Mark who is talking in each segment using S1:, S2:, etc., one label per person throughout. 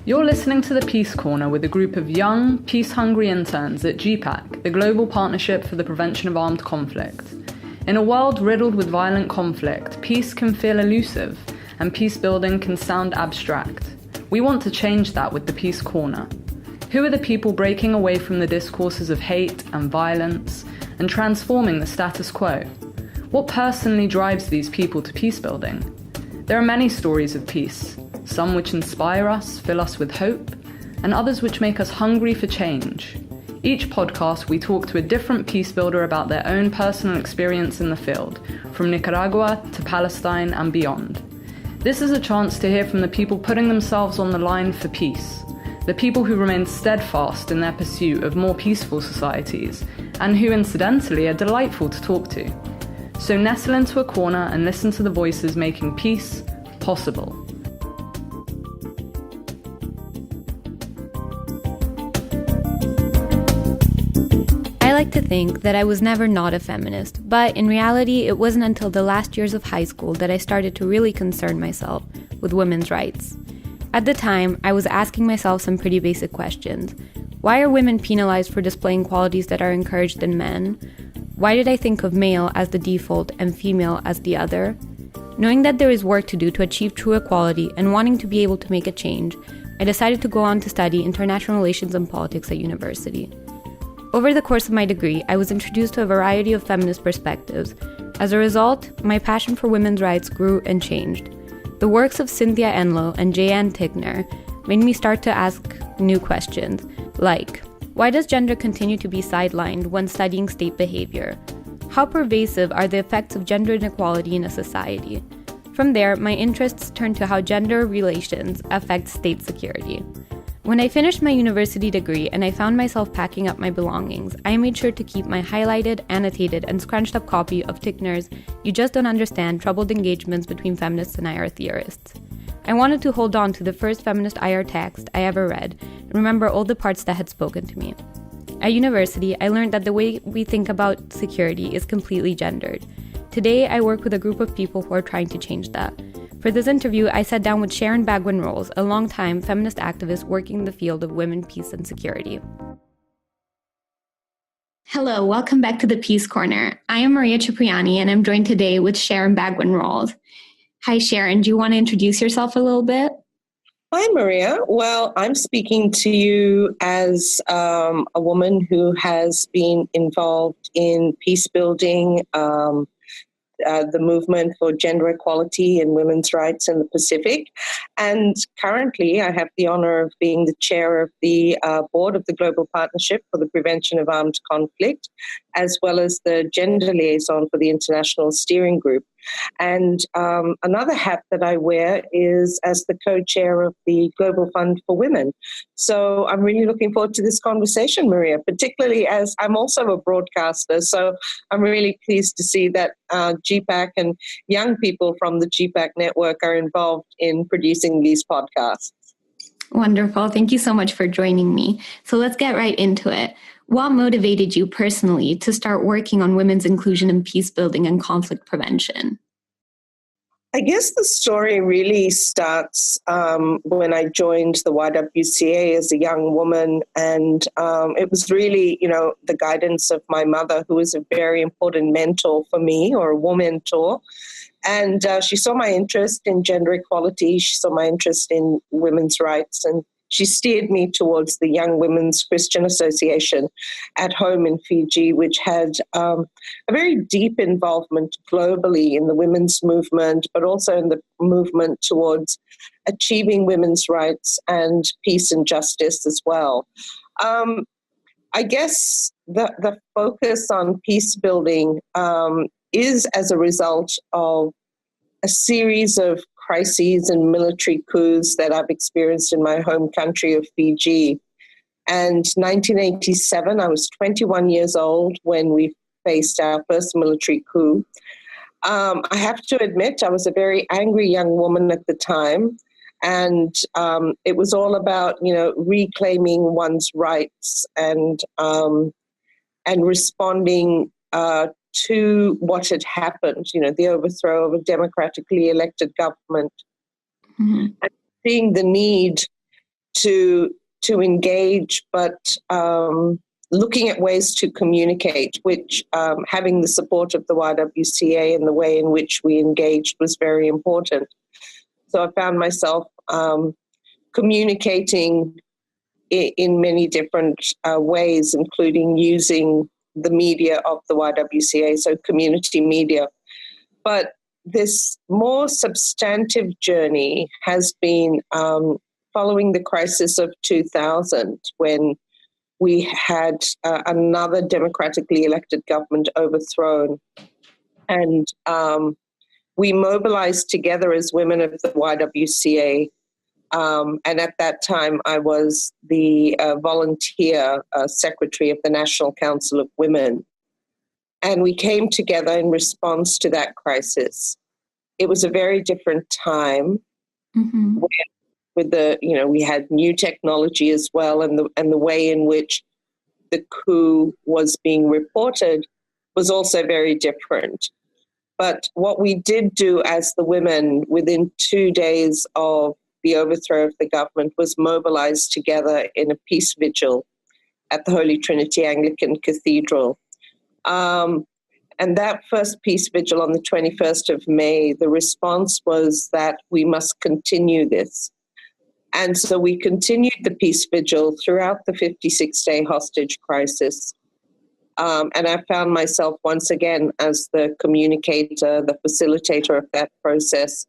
S1: You're listening to the Peace Corner with a group of young, peace-hungry interns at GPPAC, the Global Partnership for the Prevention of Armed Conflict. In a world riddled with violent conflict, peace can feel elusive, and peacebuilding can sound abstract. We want to change that with the Peace Corner. Who are the people breaking away from the discourses of hate and violence and transforming the status quo? What personally drives these people to peacebuilding? There are many stories of peace, some which inspire us, fill us with hope, and others which make us hungry for change. Each podcast, we talk to a different peacebuilder about their own personal experience in the field, from Nicaragua to Palestine and beyond. This is a chance to hear from the people putting themselves on the line for peace, the people who remain steadfast in their pursuit of more peaceful societies, and who, incidentally, are delightful to talk to. So nestle into a corner and listen to the voices making peace possible.
S2: I like to think that I was never not a feminist, but in reality, it wasn't until the last years of high school that I started to really concern myself with women's rights. At the time, I was asking myself some pretty basic questions. Why are women penalized for displaying qualities that are encouraged in men? Why did I think of male as the default and female as the other? Knowing that there is work to do to achieve true equality and wanting to be able to make a change, I decided to go on to study international relations and politics at university. Over the course of my degree, I was introduced to a variety of feminist perspectives. As a result, my passion for women's rights grew and changed. The works of Cynthia Enloe and J.Ann Tickner made me start to ask new questions, like, why does gender continue to be sidelined when studying state behavior? How pervasive are the effects of gender inequality in a society? From there, my interests turned to how gender relations affect state security. When I finished my university degree and I found myself packing up my belongings, I made sure to keep my highlighted, annotated, and scrunched up copy of Tickner's You Just Don't Understand Troubled Engagements Between Feminists and IR Theorists. I wanted to hold on to the first feminist IR text I ever read and remember all the parts that had spoken to me. At university, I learned that the way we think about security is completely gendered. Today, I work with a group of people who are trying to change that. For this interview, I sat down with Sharon Bhagwan Rolls, a longtime feminist activist working in the field of women, peace, and security. Hello, welcome back to the Peace Corner. I am Maria Cipriani, and I'm joined today with Sharon Bhagwan Rolls. Hi, Sharon. Do you want to introduce yourself a little bit?
S3: Hi, Maria. Well, I'm speaking to you as a woman who has been involved in peace building, the movement for gender equality and women's rights in the Pacific. And currently, I have the honor of being the chair of the board of the Global Partnership for the Prevention of Armed Conflict, as well as the gender liaison for the International Steering Group. And another hat that I wear is as the co-chair of the Global Fund for Women. So I'm really looking forward to this conversation, Maria, particularly as I'm also a broadcaster. So I'm really pleased to see that GPPAC and young people from the GPPAC network are involved in producing these podcasts.
S2: Wonderful. Thank you so much for joining me. So let's get right into it. What motivated you personally to start working on women's inclusion in peace building and conflict prevention?
S3: I guess the story really starts when I joined the YWCA as a young woman, and it was really, the guidance of my mother, who was a very important mentor for me, or a woman-mentor. And she saw my interest in gender equality, she saw my interest in women's rights, and she steered me towards the Young Women's Christian Association at home in Fiji, which had a very deep involvement globally in the women's movement, but also in the movement towards achieving women's rights and peace and justice as well. I guess the focus on peace building is as a result of a series of crises and military coups that I've experienced in my home country of Fiji. And 1987, I was 21 years old when we faced our first military coup. I have to admit, I was a very angry young woman at the time. And it was all about, reclaiming one's rights and responding to what had happened, the overthrow of a democratically elected government, and seeing the need to engage, but looking at ways to communicate, which having the support of the YWCA and the way in which we engaged was very important. So I found myself communicating in many different ways, including using the media of the YWCA, so community media. But this more substantive journey has been following the crisis of 2000, when we had another democratically elected government overthrown. And we mobilized together as women of the YWCA. And at that time, I was the volunteer secretary of the National Council of Women. And we came together in response to that crisis. It was a very different time.
S2: Mm-hmm.
S3: With the, we had new technology as well, and the way in which the coup was being reported was also very different. But what we did do as the women within 2 days of the overthrow of the government was mobilize together in a peace vigil at the Holy Trinity Anglican Cathedral. And that first peace vigil on the 21st of May, the response was that we must continue this. And so we continued the peace vigil throughout the 56-day hostage crisis. And I found myself once again as the communicator, the facilitator of that process,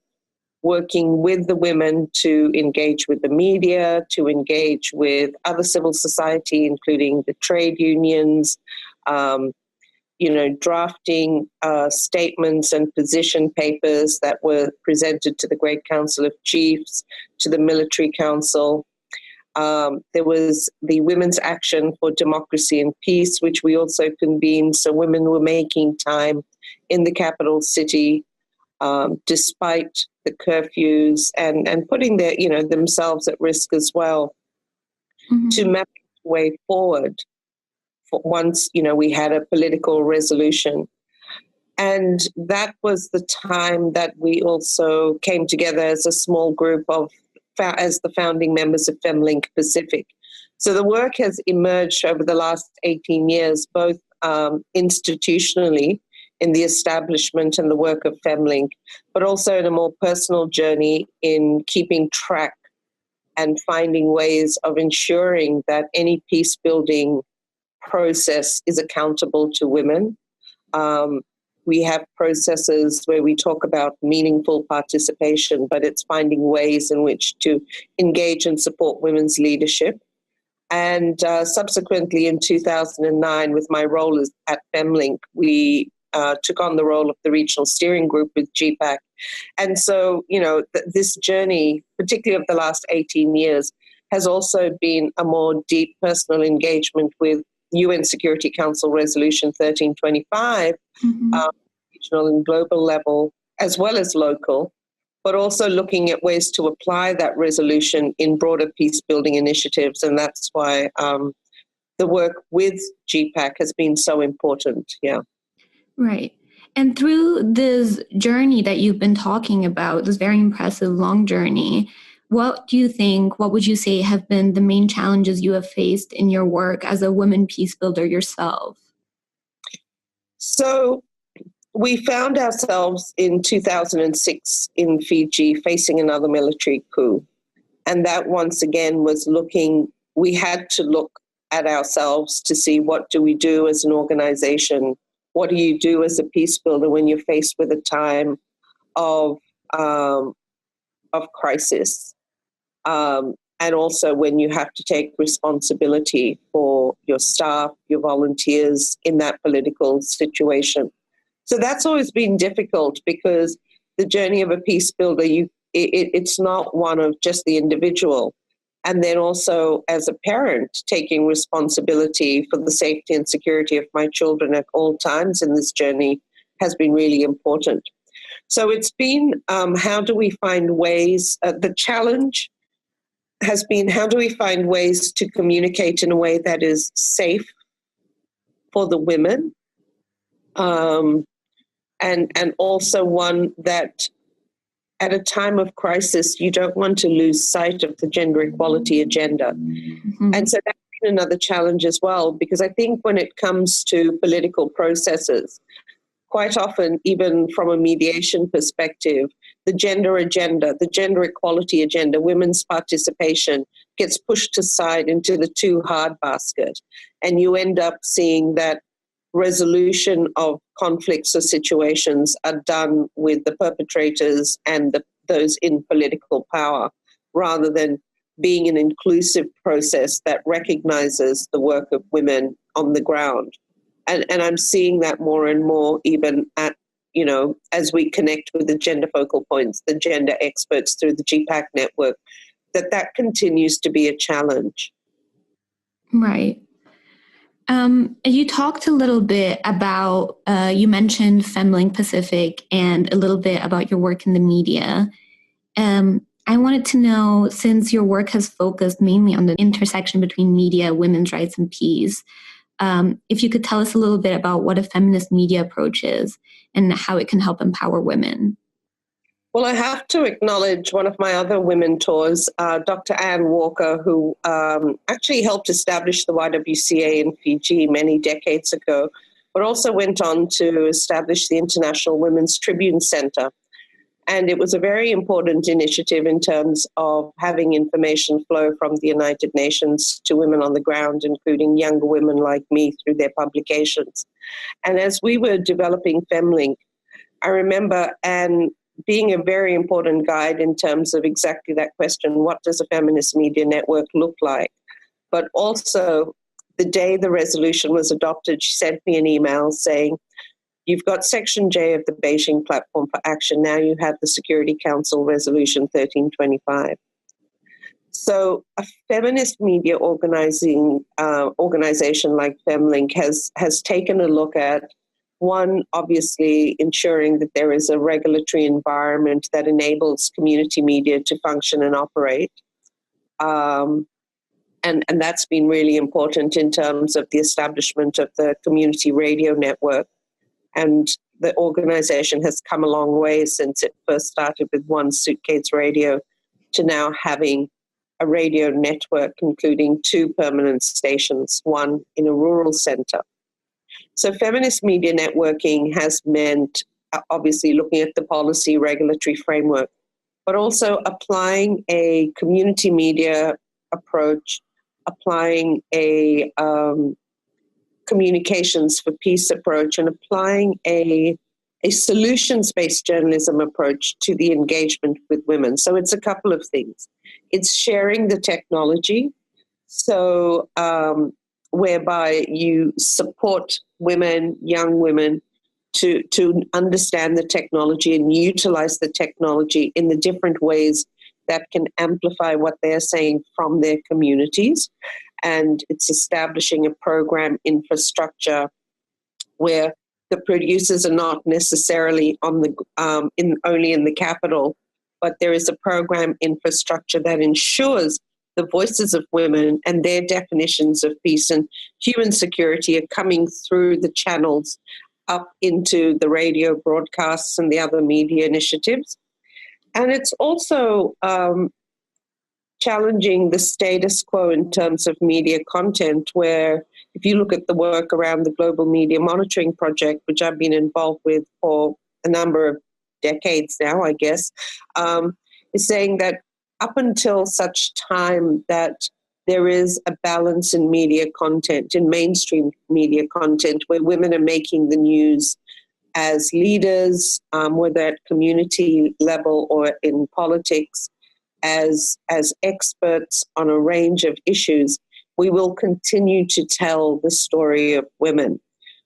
S3: working with the women to engage with the media, to engage with other civil society, including the trade unions, drafting statements and position papers that were presented to the Great Council of Chiefs, to the Military Council. There was the Women's Action for Democracy and Peace, which we also convened. So women were making time in the capital city, despite the curfews, and putting their, themselves at risk as well,
S2: Mm-hmm.
S3: to map the way forward. Once, we had a political resolution. And that was the time that we also came together as a small group as the founding members of FemLink Pacific. So the work has emerged over the last 18 years, both institutionally in the establishment and the work of FemLink, but also in a more personal journey in keeping track and finding ways of ensuring that any peace building process is accountable to women. We have processes where we talk about meaningful participation, but it's finding ways in which to engage and support women's leadership. And subsequently in 2009, with my role at FemLink, we took on the role of the regional steering group with GPPAC. And so, this journey, particularly of the last 18 years, has also been a more deep personal engagement with UN Security Council Resolution 1325,
S2: Mm-hmm.
S3: Regional and global level, as well as local, but also looking at ways to apply that resolution in broader peace building initiatives. And that's why the work with GPPAC has been so important. Yeah.
S2: Right. And through this journey that you've been talking about, this very impressive long journey, what would you say have been the main challenges you have faced in your work as a women peace builder yourself?
S3: So we found ourselves in 2006 in Fiji facing another military coup. And that once again was we had to look at ourselves to see, what do we do as an organization? What do you do as a peace builder when you're faced with a time of crisis? And also when you have to take responsibility for your staff, your volunteers in that political situation. So that's always been difficult, because the journey of a peace builder, it's not one of just the individual. And then also as a parent, taking responsibility for the safety and security of my children at all times in this journey has been really important. So it's been, how do we find ways, the challenge has been, how do we find ways to communicate in a way that is safe for the women, and also one that at a time of crisis, you don't want to lose sight of the gender equality agenda. Mm-hmm. And so that's been another challenge as well, because I think when it comes to political processes, quite often, even from a mediation perspective, the gender agenda, the gender equality agenda, women's participation gets pushed aside into the too hard basket. And you end up seeing that resolution of conflicts or situations are done with the perpetrators and those in political power, rather than being an inclusive process that recognizes the work of women on the ground. And I'm seeing that more and more, even at, as we connect with the gender focal points, the gender experts through the GPPAC network, that continues to be a challenge.
S2: Right. You talked a little bit about, you mentioned Femling Pacific and a little bit about your work in the media. I wanted to know, since your work has focused mainly on the intersection between media, women's rights, and peace, if you could tell us a little bit about what a feminist media approach is and how it can help empower women.
S3: Well, I have to acknowledge one of my other women mentors, Dr. Anne Walker, who actually helped establish the YWCA in Fiji many decades ago, but also went on to establish the International Women's Tribune Center. And it was a very important initiative in terms of having information flow from the United Nations to women on the ground, including younger women like me through their publications. And as we were developing Femlink, I remember Anne being a very important guide in terms of exactly that question, what does a feminist media network look like? But also, the day the resolution was adopted, she sent me an email saying, you've got Section J of the Beijing Platform for Action. Now you have the Security Council Resolution 1325. So a feminist media organization like Femlink has taken a look at, one, obviously ensuring that there is a regulatory environment that enables community media to function and operate. And that's been really important in terms of the establishment of the community radio network. And the organization has come a long way since it first started with one suitcase radio to now having a radio network, including 2 permanent stations, one in a rural center. So feminist media networking has meant obviously looking at the policy regulatory framework, but also applying a community media approach, applying a communications for peace approach, and applying a solutions-based journalism approach to the engagement with women. So it's a couple of things. It's sharing the technology, so whereby you support women, young women, to understand the technology and utilize the technology in the different ways that can amplify what they're saying from their communities. And it's establishing a program infrastructure where the producers are not necessarily on the only in the capital, but there is a program infrastructure that ensures the voices of women and their definitions of peace and human security are coming through the channels up into the radio broadcasts and the other media initiatives. And it's also challenging the status quo in terms of media content, where if you look at the work around the Global Media Monitoring Project, which I've been involved with for a number of decades now, I guess, is saying that up until such time that there is a balance in media content, in mainstream media content, where women are making the news as leaders, whether at community level or in politics, as experts on a range of issues, we will continue to tell the story of women.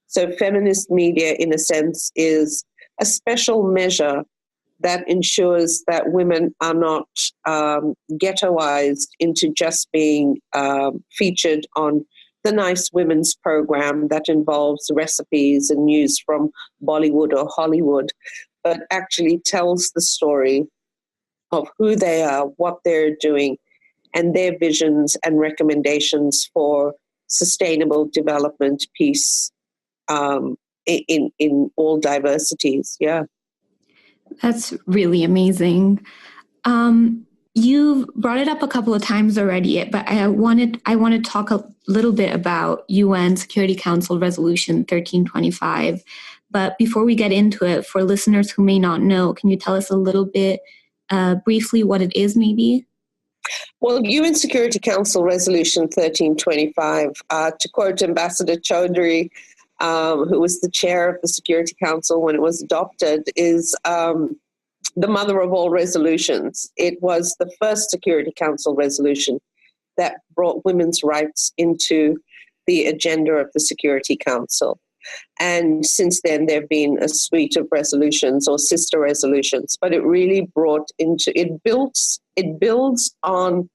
S3: So feminist media, in a sense, is a special measure that ensures that women are not ghettoized into just being featured on the nice women's program that involves recipes and news from Bollywood or Hollywood, but actually tells the story of who they are, what they're doing, and their visions and recommendations for sustainable development, peace, in all diversities. Yeah.
S2: That's really amazing. You've brought it up a couple of times already, but I want to talk a little bit about UN Security Council Resolution 1325. But before we get into it, for listeners who may not know, can you tell us a little bit briefly what it is, maybe?
S3: Well, UN Security Council Resolution 1325, to quote Ambassador Chaudhry, who was the chair of the Security Council when it was adopted, is the mother of all resolutions. It was the first Security Council resolution that brought women's rights into the agenda of the Security Council. And since then, there have been a suite of resolutions or sister resolutions, but it really it builds on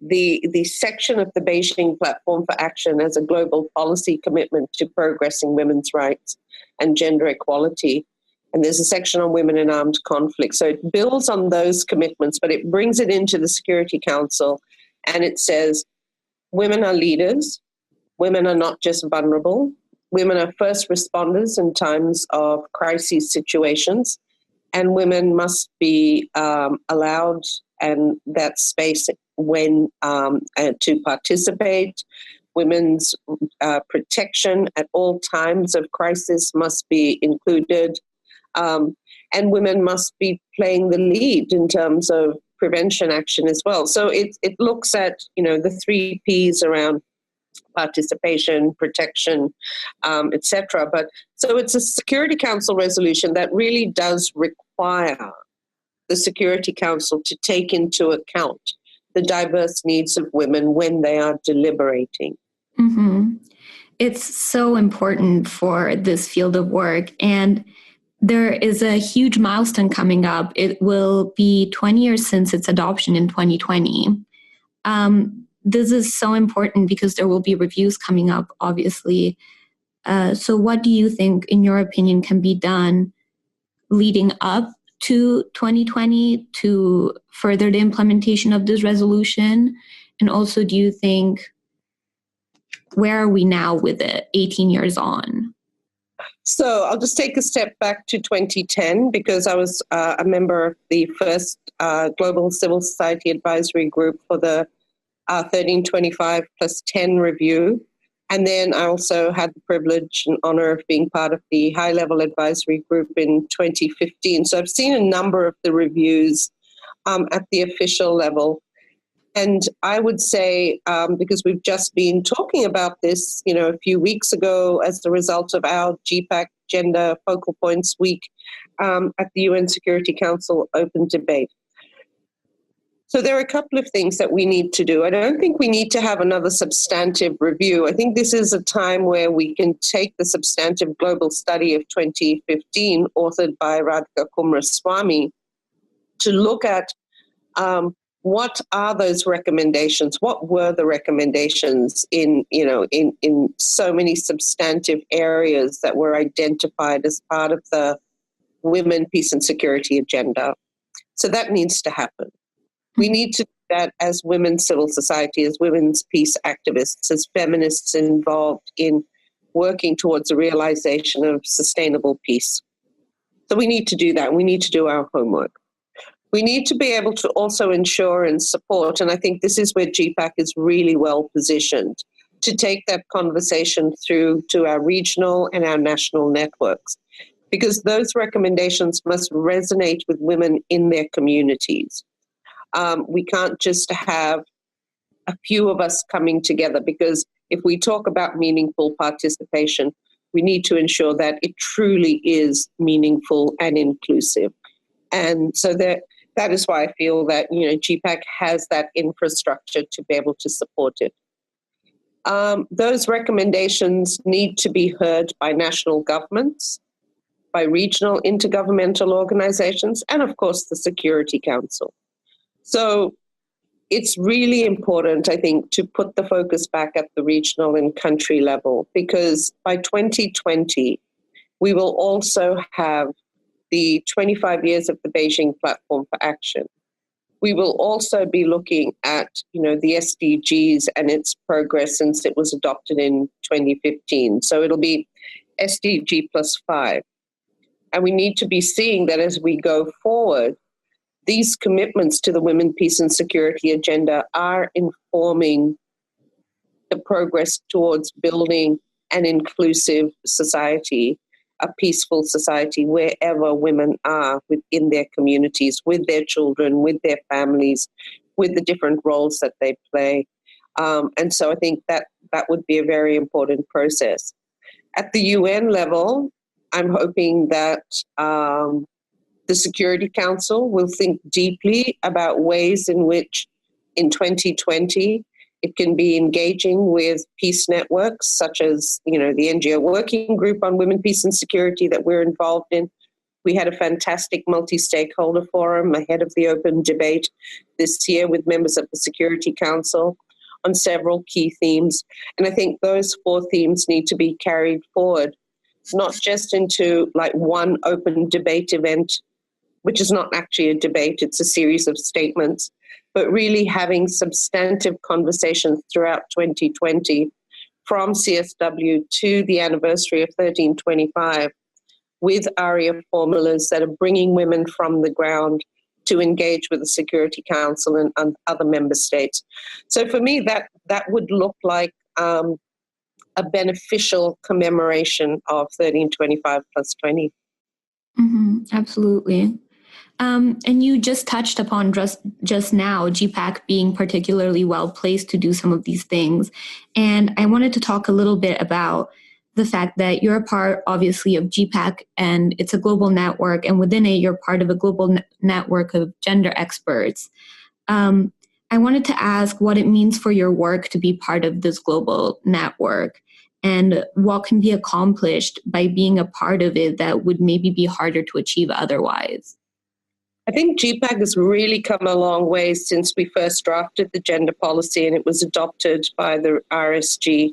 S3: the section of the Beijing Platform for Action as a global policy commitment to progressing women's rights and gender equality. And there's a section on women in armed conflict. So it builds on those commitments, but it brings it into the Security Council, and it says women are leaders, women are not just vulnerable, women are first responders in times of crisis situations, and women must be allowed and that space when to participate. Women's protection at all times of crisis must be included, and women must be playing the lead in terms of prevention action as well. So it looks at the 3 Ps around participation, protection, etc. But so it's a Security Council resolution that really does require the Security Council to take into account the diverse needs of women when they are deliberating.
S2: Mm-hmm. It's so important for this field of work. And there is a huge milestone coming up. It will be 20 years since its adoption in 2020. This is so important because there will be reviews coming up, obviously. So what do you think, in your opinion, can be done leading up to 2020 to further the implementation of this resolution? And also, do you think, where are we now with it 18 years on?
S3: So I'll just take a step back to 2010 because I was a member of the first Global Civil Society Advisory Group for the 1325+10 review. And then I also had the privilege and honor of being part of the high-level advisory group in 2015. So I've seen a number of the reviews at the official level. And I would say, because we've just been talking about this, a few weeks ago as the result of our GPPAC Gender Focal Points Week at the UN Security Council Open Debate. So there are a couple of things that we need to do. I don't think we need to have another substantive review. I think this is a time where we can take the substantive global study of 2015, authored by Radhika Kumraswamy, to look at what are those recommendations? What were the recommendations in so many substantive areas that were identified as part of the Women, Peace and Security agenda? So that needs to happen. We need to do that as women's civil society, as women's peace activists, as feminists involved in working towards a realization of sustainable peace. So we need to do that. We need to do our homework. We need to be able to also ensure and support, and I think this is where GPPAC is really well positioned, to take that conversation through to our regional and our national networks, because those recommendations must resonate with women in their communities. We can't just have a few of us coming together, because if we talk about meaningful participation, we need to ensure that it truly is meaningful and inclusive. And so that is why I feel that GPPAC has that infrastructure to be able to support it. Those recommendations need to be heard by national governments, by regional intergovernmental organizations, and of course the Security Council. So it's really important, I think, to put the focus back at the regional and country level, because by 2020, we will also have the 25 years of the Beijing Platform for Action. We will also be looking at, the SDGs and its progress since it was adopted in 2015. So it'll be SDG +5. And we need to be seeing that as we go forward, these commitments to the women, peace and security agenda are informing the progress towards building an inclusive society, a peaceful society wherever women are within their communities, with their children, with their families, with the different roles that they play. And so I think that would be a very important process. At the UN level, I'm hoping that the Security Council will think deeply about ways in which in 2020 it can be engaging with peace networks such as, the NGO Working Group on Women, Peace and Security that we're involved in. We had a fantastic multi-stakeholder forum ahead of the open debate this year with members of the Security Council on several key themes. And I think those 4 themes need to be carried forward, not just into like one open debate event, which is not actually a debate, it's a series of statements, but really having substantive conversations throughout 2020 from CSW to the anniversary of 1325 with ARIA formulas that are bringing women from the ground to engage with the Security Council and other member states. So for me, that would look like a beneficial commemoration of 1325 plus 20.
S2: Absolutely. And you just touched upon just now GPPAC being particularly well placed to do some of these things. And I wanted to talk a little bit about the fact that you're a part, obviously, of GPPAC, and it's a global network. And within it, you're part of a global network of gender experts. I wanted to ask what it means for your work to be part of this global network and what can be accomplished by being a part of it that would maybe be harder to achieve otherwise.
S3: I think GPPAC has really come a long way since we first drafted the gender policy and it was adopted by the RSG,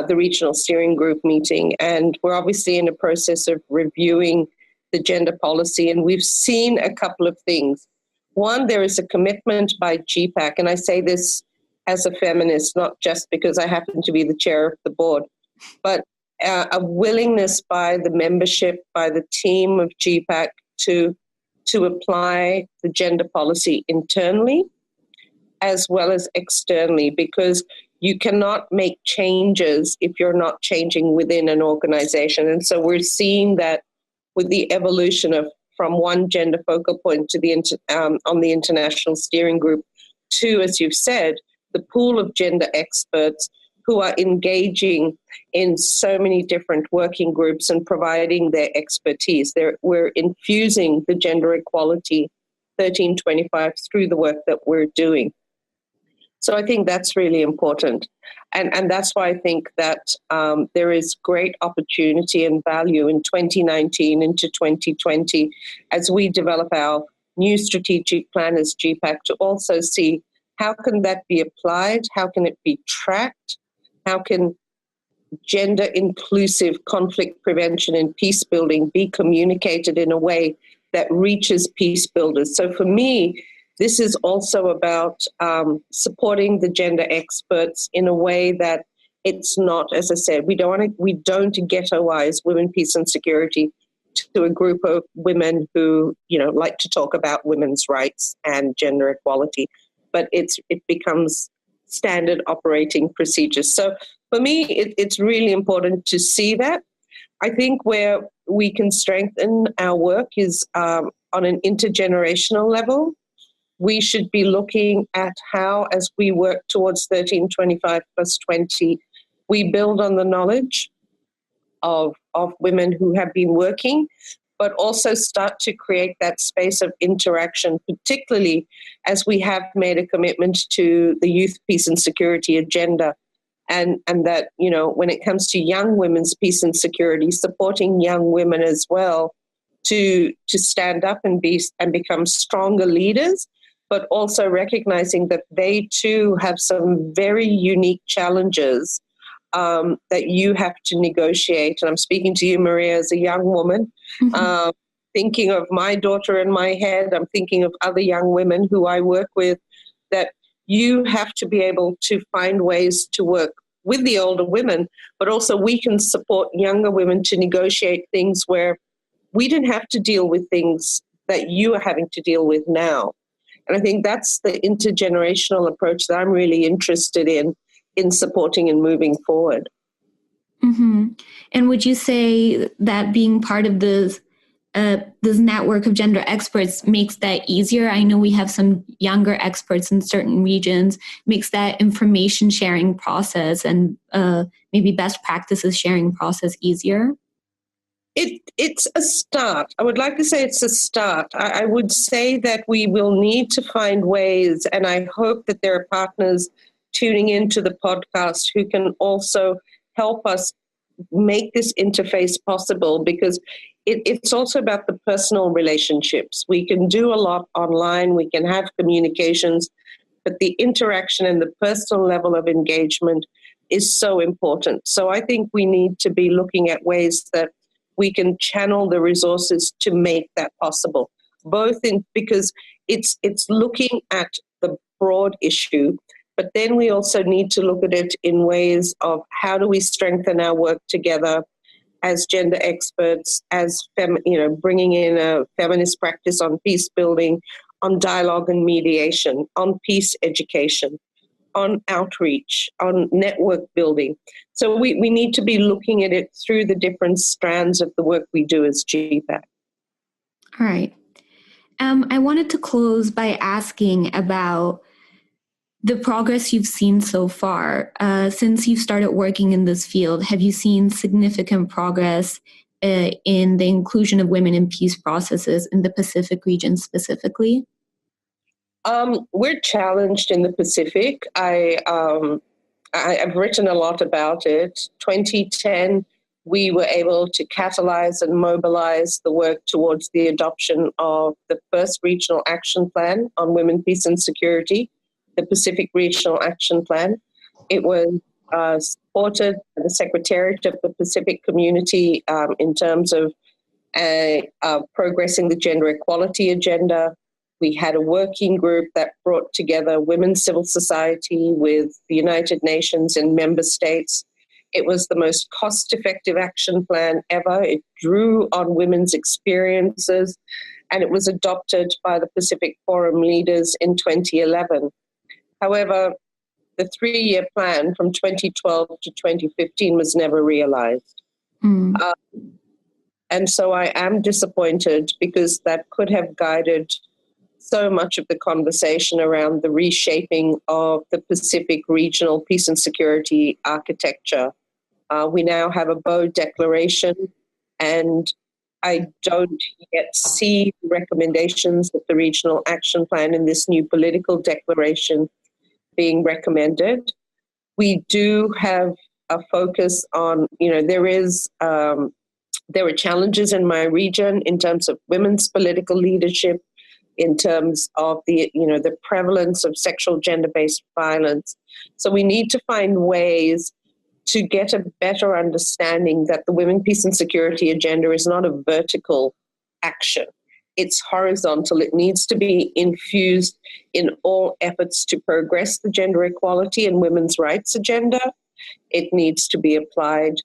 S3: the Regional Steering Group meeting. And we're obviously in a process of reviewing the gender policy, and we've seen a couple of things. One, there is a commitment by GPPAC, and I say this as a feminist, not just because I happen to be the chair of the board, but a willingness by the membership, by the team of GPPAC to apply the gender policy internally as well as externally, because you cannot make changes if you're not changing within an organization. And so we're seeing that with the evolution of from one gender focal point to the on the International Steering Group to, as you've said, the pool of gender experts who are engaging in so many different working groups and providing their expertise. We're infusing the gender equality 1325 through the work that we're doing. So I think that's really important. And that's why I think that there is great opportunity and value in 2019 into 2020 as we develop our new strategic plan as GPPAC to also see how can that be applied, how can it be tracked, how can gender inclusive conflict prevention and peace building be communicated in a way that reaches peace builders. So for me, this is also about supporting the gender experts in a way that it's not, as I said, we don't ghettoize women, peace and security to a group of women who, like to talk about women's rights and gender equality, but it becomes standard operating procedures. So for me, it's really important to see that. I think where we can strengthen our work is on an intergenerational level. We should be looking at how, as we work towards 1325 plus 20, we build on the knowledge of women who have been working, but also start to create that space of interaction, particularly as we have made a commitment to the youth peace and security agenda. And that, when it comes to young women's peace and security, supporting young women as well to stand up and become stronger leaders, but also recognizing that they too have some very unique challenges that you have to negotiate. And I'm speaking to you, Maria, as a young woman, thinking of my daughter in my head. I'm thinking of other young women who I work with, that you have to be able to find ways to work with the older women, but also we can support younger women to negotiate things where we didn't have to deal with things that you are having to deal with now. And I think that's the intergenerational approach that I'm really interested in supporting and moving forward.
S2: Mm-hmm. And would you say that being part of this network of gender experts makes that easier? I know we have some younger experts in certain regions, makes that information sharing process and maybe best practices sharing process easier?
S3: It's a start. I would like to say it's a start. I would say that we will need to find ways, and I hope that there are partners tuning into the podcast who can also help us make this interface possible, because it's also about the personal relationships. We can do a lot online, we can have communications, but the interaction and the personal level of engagement is so important. So I think we need to be looking at ways that we can channel the resources to make that possible, because it's looking at the broad issue, but then we also need to look at it in ways of how do we strengthen our work together as gender experts, as bringing in a feminist practice on peace building, on dialogue and mediation, on peace education, on outreach, on network building. So we need to be looking at it through the different strands of the work we do as GPPAC.
S2: All right. I wanted to close by asking about the progress you've seen so far. Since you've started working in this field, have you seen significant progress in the inclusion of women in peace processes in the Pacific region specifically?
S3: We're challenged in the Pacific. I've written a lot about it. 2010, we were able to catalyze and mobilize the work towards the adoption of the first regional action plan on women, peace and security, the Pacific Regional Action Plan. It was supported by the Secretariat of the Pacific Community in terms of progressing the gender equality agenda. We had a working group that brought together women's civil society with the United Nations and member states. It was the most cost-effective action plan ever. It drew on women's experiences, and it was adopted by the Pacific Forum leaders in 2011. However, the 3-year plan from 2012 to 2015 was never realized. And so I am disappointed, because that could have guided so much of the conversation around the reshaping of the Pacific regional peace and security architecture. We now have a Bow Declaration, and I don't yet see recommendations of the Regional Action Plan in this new political declaration being recommended. We do have a focus on, there are challenges in my region in terms of women's political leadership, in terms of the prevalence of sexual gender-based violence. So we need to find ways to get a better understanding that the women, peace and security agenda is not a vertical action. It's horizontal. It needs to be infused in all efforts to progress the gender equality and women's rights agenda. It needs to be applied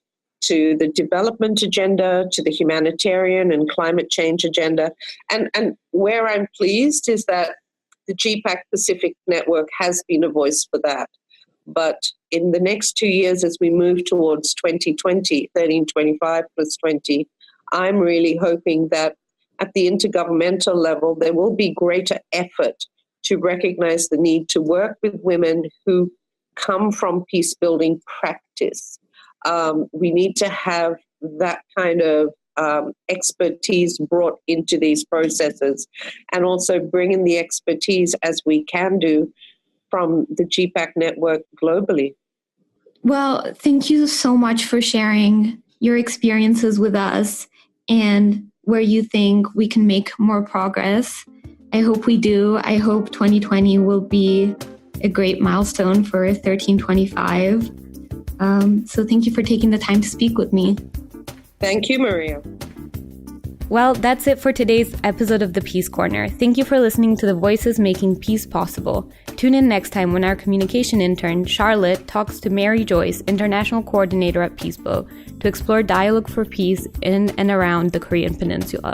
S3: to the development agenda, to the humanitarian and climate change agenda. And where I'm pleased is that the GPPAC Pacific Network has been a voice for that. But in the next 2 years, as we move towards 2020, 1325 plus 20, I'm really hoping that at the intergovernmental level, there will be greater effort to recognize the need to work with women who come from peace building practice. We need to have that kind of expertise brought into these processes, and also bring in the expertise, as we can do, from the GPPAC network globally.
S2: Well, thank you so much for sharing your experiences with us and where you think we can make more progress. I hope we do. I hope 2020 will be a great milestone for 1325. So thank you for taking the time to speak with me.
S3: Thank you, Maria.
S2: Well, that's it for today's episode of the Peace Corner. Thank you for listening to the voices making peace possible. Tune in next time when our communication intern, Charlotte, talks to Mary Joyce, International Coordinator at Peacebuilding, to explore dialogue for peace in and around the Korean Peninsula.